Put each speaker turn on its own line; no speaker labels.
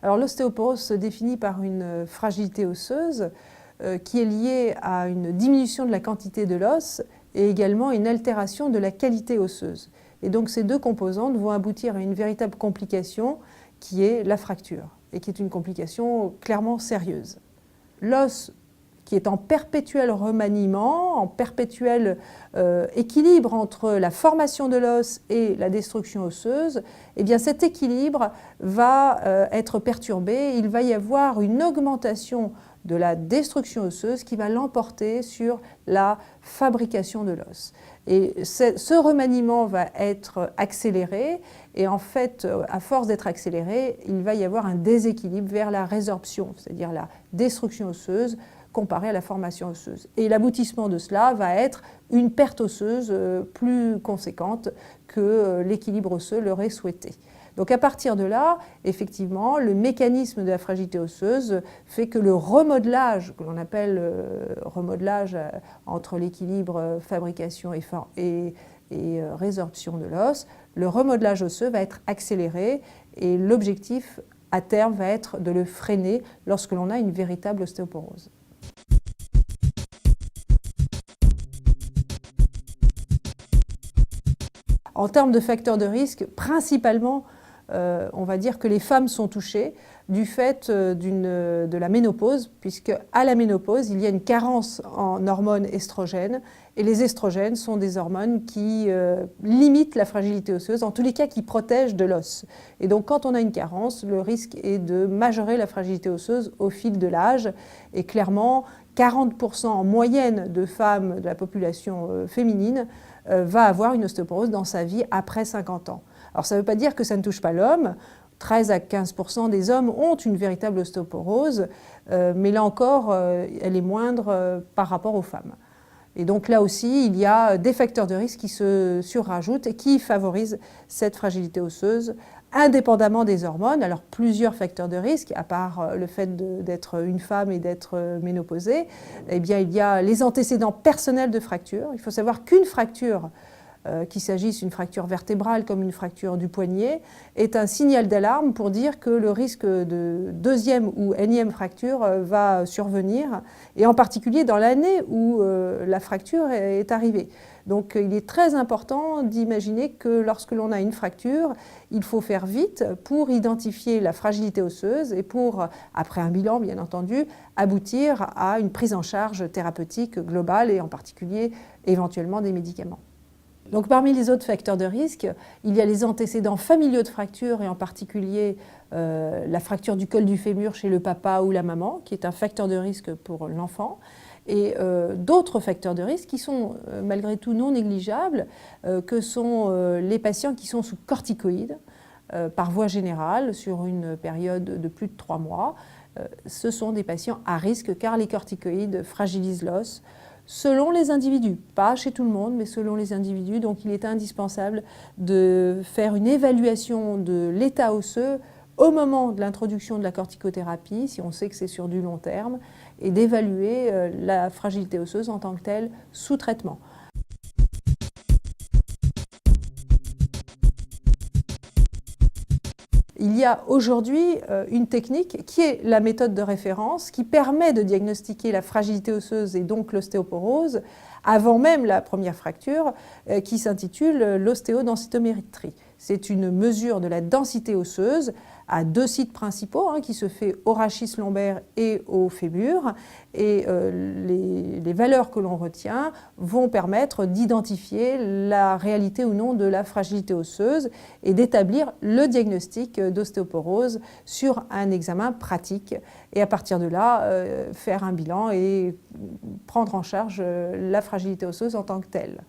Alors l'ostéoporose se définit par une fragilité osseuse qui est liée à une diminution de la quantité de l'os et également une altération de la qualité osseuse. Et donc ces deux composantes vont aboutir à une véritable complication qui est la fracture et qui est une complication clairement sérieuse. L'os qui est en perpétuel remaniement, en perpétuel équilibre entre la formation de l'os et la destruction osseuse, eh bien cet équilibre va être perturbé. Il va y avoir une augmentation de la destruction osseuse qui va l'emporter sur la fabrication de l'os. Et ce remaniement va être accéléré et en fait, à force d'être accéléré, il va y avoir un déséquilibre vers la résorption, c'est-à-dire la destruction osseuse comparée à la formation osseuse. Et l'aboutissement de cela va être une perte osseuse plus conséquente que l'équilibre osseux l'aurait souhaité. Donc à partir de là, effectivement, le mécanisme de la fragilité osseuse fait que le remodelage, que l'on appelle remodelage entre l'équilibre fabrication et résorption de l'os, le remodelage osseux va être accéléré et l'objectif à terme va être de le freiner lorsque l'on a une véritable ostéoporose. En termes de facteurs de risque, principalement, on va dire que les femmes sont touchées du fait de la ménopause, puisque à la ménopause, il y a une carence en hormones estrogènes, et les estrogènes sont des hormones qui limitent la fragilité osseuse, en tous les cas qui protègent de l'os. Et donc quand on a une carence, le risque est de majorer la fragilité osseuse au fil de l'âge, et clairement, 40% en moyenne de femmes de la population féminine va avoir une ostéoporose dans sa vie après 50 ans. Alors ça ne veut pas dire que ça ne touche pas l'homme. 13 à 15% des hommes ont une véritable ostéoporose, mais là encore, elle est moindre par rapport aux femmes. Et donc là aussi, il y a des facteurs de risque qui se surrajoutent et qui favorisent cette fragilité osseuse, indépendamment des hormones. Alors plusieurs facteurs de risque, à part le fait d'être une femme et d'être ménopausée, eh bien il y a les antécédents personnels de fracture. Il faut savoir qu'une fracture, qu'il s'agisse d'une fracture vertébrale comme une fracture du poignet, est un signal d'alarme pour dire que le risque de deuxième ou énième fracture va survenir, et en particulier dans l'année où la fracture est arrivée. Donc il est très important d'imaginer que lorsque l'on a une fracture, il faut faire vite pour identifier la fragilité osseuse et pour, après un bilan bien entendu, aboutir à une prise en charge thérapeutique globale et en particulier éventuellement des médicaments. Donc parmi les autres facteurs de risque, il y a les antécédents familiaux de fracture et en particulier la fracture du col du fémur chez le papa ou la maman, qui est un facteur de risque pour l'enfant, et d'autres facteurs de risque qui sont malgré tout non négligeables, que sont les patients qui sont sous corticoïdes par voie générale sur une période de plus de 3 mois. Ce sont des patients à risque car les corticoïdes fragilisent l'os, selon les individus, pas chez tout le monde, mais selon les individus. Donc il est indispensable de faire une évaluation de l'état osseux au moment de l'introduction de la corticothérapie, si on sait que c'est sur du long terme, et d'évaluer la fragilité osseuse en tant que telle sous traitement. Il y a aujourd'hui une technique qui est la méthode de référence qui permet de diagnostiquer la fragilité osseuse et donc l'ostéoporose avant même la première fracture qui s'intitule l'ostéodensitométrie. C'est une mesure de la densité osseuse à 2 sites principaux qui se fait au rachis lombaire et au fémur. Et les valeurs que l'on retient vont permettre d'identifier la réalité ou non de la fragilité osseuse et d'établir le diagnostic d'ostéoporose sur un examen pratique. Et à partir de là, faire un bilan et prendre en charge la fragilité osseuse en tant que telle.